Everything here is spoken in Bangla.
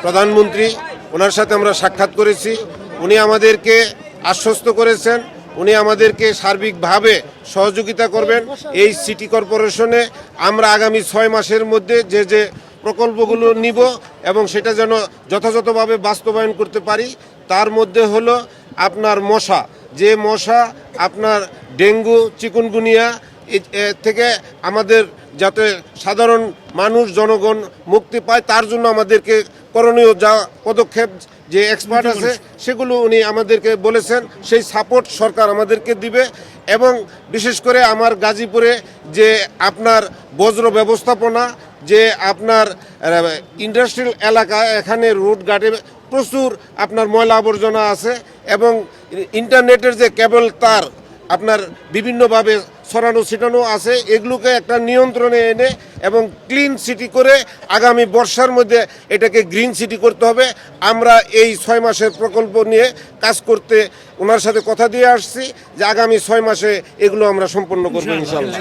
প্রধানমন্ত্রী, ওনার সাথে আমরা সাক্ষাৎ করেছি। উনি আমাদেরকে আশ্বস্ত করেছেন উনি আমাদেরকে সার্বিকভাবে সহযোগিতা করবেন। এই সিটি কর্পোরেশনে আমরা আগামী 6 মাসের মধ্যে যে প্রকল্পগুলো নিব এবং সেটা যেন যথাযথভাবে বাস্তবায়ন করতে পারি। তার মধ্যে হলো আপনার মশা, যে মশা আপনার ডেঙ্গু, চিকুনগুনিয়া থেকে আমাদের যাতে সাধারণ মানুষ জনগণ মুক্তি পায় তার জন্য আমাদেরকে করণীয় যা পদক্ষেপ যে এক্সপার্ট আছে সেগুলো উনি আমাদেরকে বলেছেন। সেই সাপোর্ট সরকার আমাদেরকে দিবে এবং বিশেষ করে আমার গাজীপুরে যে আপনার বজ্র ব্যবস্থাপনা, যে আপনার ইন্ডাস্ট্রিয়াল এলাকা, এখানে রোড ঘাটে প্রচুর আপনার ময়লা আবর্জনা আছে এবং ইন্টারনেটের যে কেবল তার আপনার বিভিন্নভাবে ছড়ানো ছিটানো আছে, এগুলোকে একটা নিয়ন্ত্রণে এনে এবং ক্লিন সিটি করে আগামী বর্ষার মধ্যে এটাকে গ্রিন সিটি করতে হবে। আমরা এই 6 মাসের প্রকল্প নিয়ে কাজ করতে ওনার সাথে কথা দিয়ে আসছি যে আগামী 6 মাসে এগুলো আমরা সম্পন্ন করবো ইনশাআল্লাহ।